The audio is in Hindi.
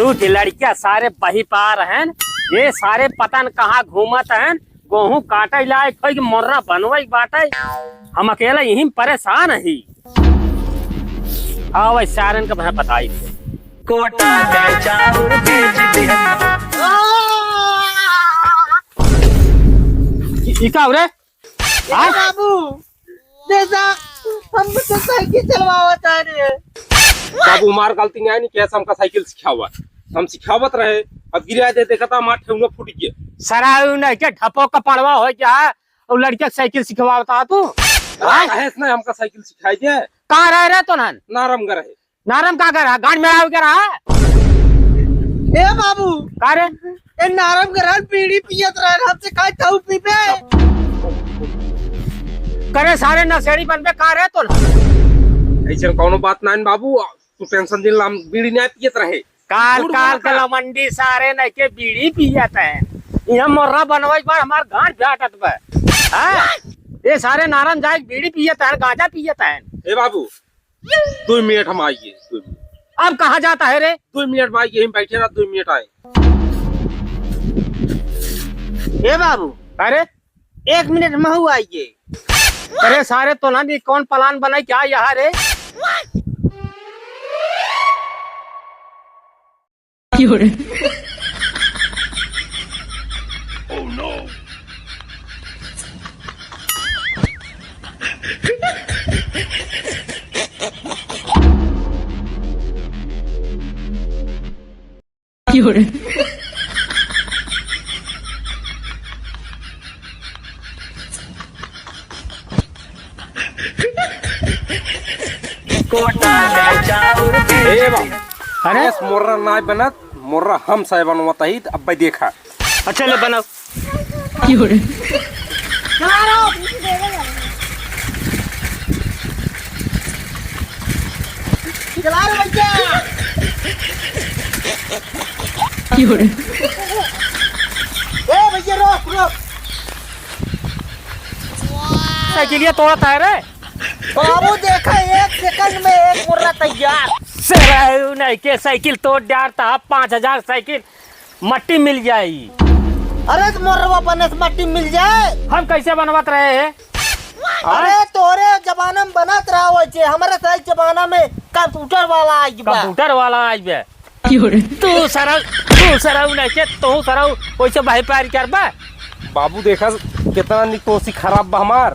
झूठ लड़कियां सारे बही पा रहे हैं, ये सारे पतन कहाँ घूमत हैं, गेहूं काटे लायक कोई मोर्रा बनवाई बाटे, हम अकेला यहीं परेशान ही। आओ भाई सारन का मैं बताई कोटा रे बाबू जैसा हम तो साइकिल चलवाता है। बाबू हमार गलती नहीं है, नहीं कैसा हमका साइकिल सिखा हुआ हम सिखावत रहे, अब गिरा दे देखा था मार ठेंगो फूट गया। सराय नहीं क्या ढपो का पड़वा हो क्या और लड़किया साइकिल सिखवाता तू है ना हमका साइकिल सिखाई दे। कहाँ रह रहे तो नन नारम कर है नारम का कर गाड़ी में आव क्या रहा ए बाबू का रे ए नारम घर पीड़ी पियत रहे हमसे काय ताऊ पीबे करे सारे नशेड़ी बन पे कहाँ रहे तो ऐसे कोनो बात ना है बाबू, तू टेंशन दिन हम बीड़ी नहीं पियत रहे। काल काल के लमंडी सारे नहीं के बीड़ी पियत है, यहाँ मोर्रा बनवाई बार हमार गांठ जाटत बे हाँ? ये सारे नारम जाए बीड़ी पियत है गांजा पियत है। ए बाबू 2 मिनट हम आइए, 2 मिनट। अब कहाँ जाता है रे 2 मिनट में आइए, हम बैठे ना 2 मिनट आए। ए बाबू अरे 1 मिनट में हुआ आइए। अरे सारे तो ना कौन प्लान बनाई क्या यहाँ रे ए बाबू अरे मोर्रा ना बनत, मोर्रा हम साहे बनवाता ही अब भाई देखा। अच्छा ले बनाओ चला रे भैया ए भैया रोक रोक साइकिलिया तोड़ता है रे बाबू देखा 1 सेकंड में एक मुर्रा तैयार। सराय नहीं के साइकिल तोड़ डालता 5000 साइकिल मट्टी मिल जाएगी। अरे तो मोरवा बने से मट्टी मिल जाए। हम कैसे बनवात रहे हैं अरे तोरे जमाना में बनत रहा हो जे हमारे सही जमाना में कंप्यूटर वाला आ गया। कंप्यूटर वाला आज बे तू सराय नहीं के तू सराय वैसे भाई पार कर बा बाबू देखा कितना निकोसी खराब बा हमार।